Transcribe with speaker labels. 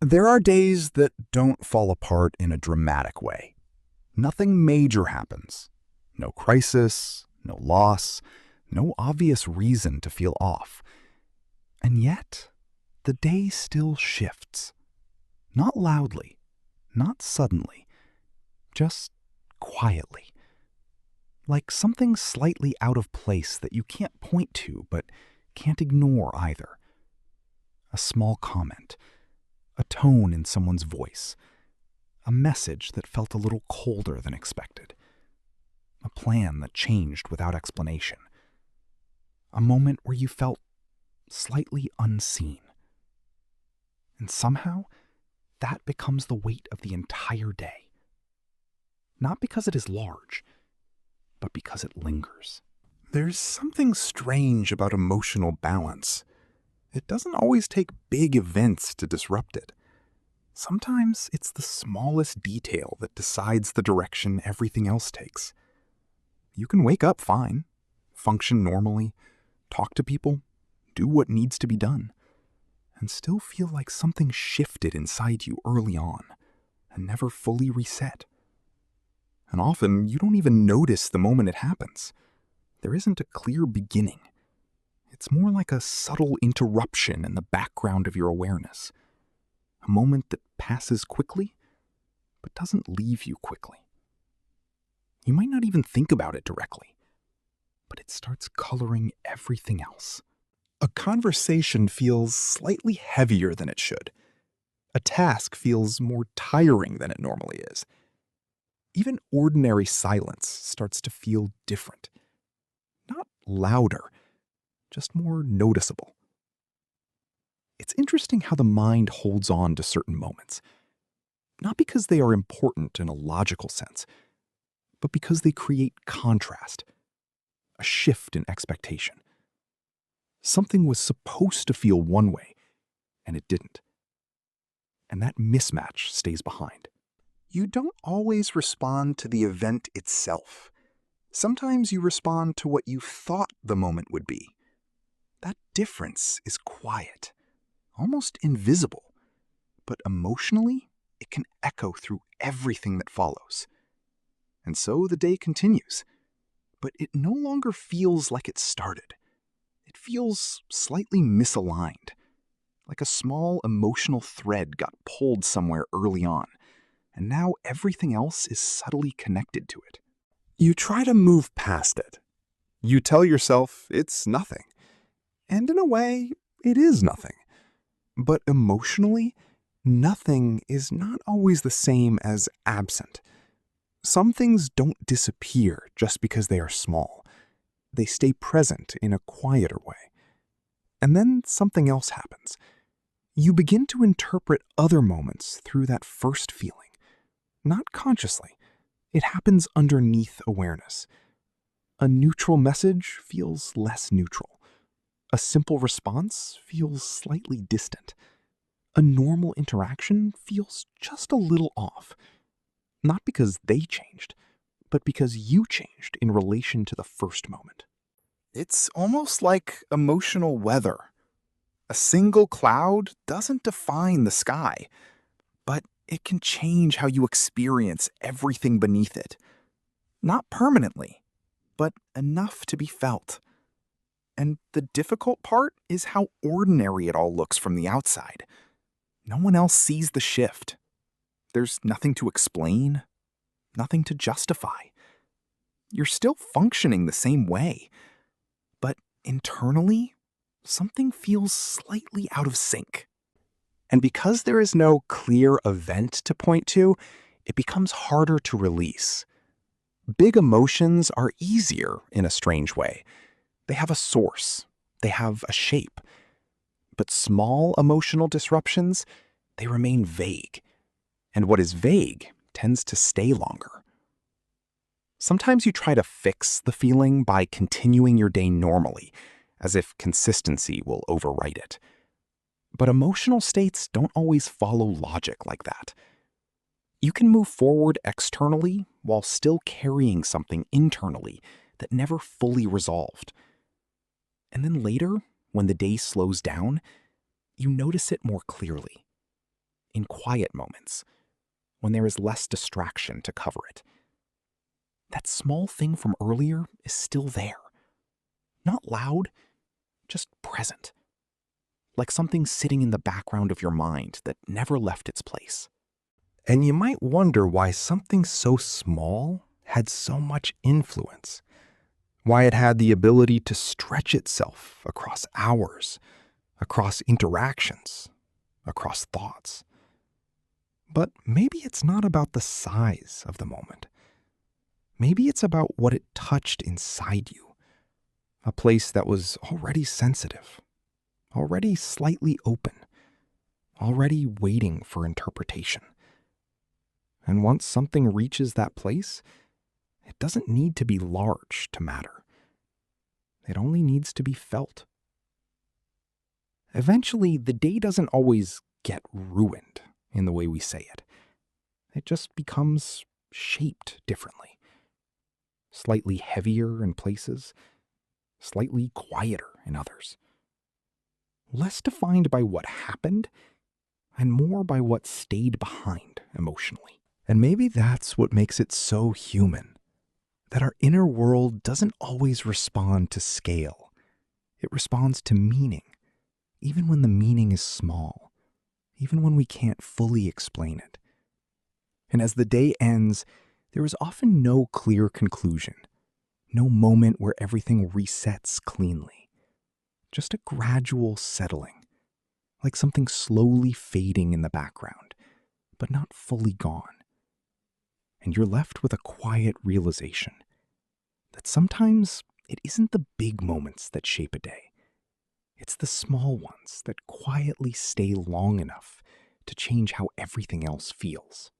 Speaker 1: There are days that don't fall apart in a dramatic way. Nothing major happens. No crisis, no loss, no obvious reason to feel off. And yet, the day still shifts. Not loudly, not suddenly, just quietly. Like something slightly out of place that you can't point to but can't ignore either. A small comment, a tone in someone's voice, a message that felt a little colder than expected, a plan that changed without explanation, a moment where you felt slightly unseen. And somehow, that becomes the weight of the entire day. Not because it is large, but because it lingers. There's something strange about emotional balance. It doesn't always take big events to disrupt it. Sometimes it's the smallest detail that decides the direction everything else takes. You can wake up fine, function normally, talk to people, do what needs to be done, and still feel like something shifted inside you early on and never fully reset. And often you don't even notice the moment it happens. There isn't a clear beginning. It's more like a subtle interruption in the background of your awareness. A moment that passes quickly, but doesn't leave you quickly. You might not even think about it directly, but it starts coloring everything else. A conversation feels slightly heavier than it should. A task feels more tiring than it normally is. Even ordinary silence starts to feel different. Not louder, just more noticeable. It's interesting how the mind holds on to certain moments, not because they are important in a logical sense, but because they create contrast, a shift in expectation. Something was supposed to feel one way, and it didn't. And that mismatch stays behind. You don't always respond to the event itself. Sometimes you respond to what you thought the moment would be. That difference is quiet, almost invisible, but emotionally, it can echo through everything that follows. And so the day continues, but it no longer feels like it started. It feels slightly misaligned, like a small emotional thread got pulled somewhere early on, and now everything else is subtly connected to it. You try to move past it. You tell yourself it's nothing. And in a way, it is nothing. But emotionally, nothing is not always the same as absent. Some things don't disappear just because they are small. They stay present in a quieter way. And then something else happens. You begin to interpret other moments through that first feeling. Not consciously. It happens underneath awareness. A neutral message feels less neutral. A simple response feels slightly distant. A normal interaction feels just a little off. Not because they changed, but because you changed in relation to the first moment. It's almost like emotional weather. A single cloud doesn't define the sky, but it can change how you experience everything beneath it. Not permanently, but enough to be felt. And the difficult part is how ordinary it all looks from the outside. No one else sees the shift. There's nothing to explain, nothing to justify. You're still functioning the same way, but internally, something feels slightly out of sync. And because there is no clear event to point to, it becomes harder to release. Big emotions are easier in a strange way. They have a source. They have a shape. But small emotional disruptions, they remain vague. And what is vague tends to stay longer. Sometimes you try to fix the feeling by continuing your day normally, as if consistency will overwrite it. But emotional states don't always follow logic like that. You can move forward externally while still carrying something internally that never fully resolved. And then later, when the day slows down, you notice it more clearly. in quiet moments, when there is less distraction to cover it. That small thing from earlier is still there. Not loud, just present. Like something sitting in the background of your mind that never left its place.
Speaker 2: And you might wonder why something so small had so much influence, why it had the ability to stretch itself across hours, across interactions, across thoughts. But maybe it's not about the size of the moment. Maybe it's about what it touched inside you, a place that was already sensitive, already slightly open, already waiting for interpretation. And once something reaches that place, it doesn't need to be large to matter. It only needs to be felt. Eventually, the day doesn't always get ruined in the way we say it. It just becomes shaped differently. Slightly heavier in places, slightly quieter in others. Less defined by what happened, and more by what stayed behind emotionally. And maybe that's what makes it so human, that our inner world doesn't always respond to scale. It responds to meaning, even when the meaning is small, even when we can't fully explain it. And as the day ends, there is often no clear conclusion, no moment where everything resets cleanly. Just a gradual settling, like something slowly fading in the background, but not fully gone. And you're left with a quiet realization that sometimes it isn't the big moments that shape a day. It's the small ones that quietly stay long enough to change how everything else feels.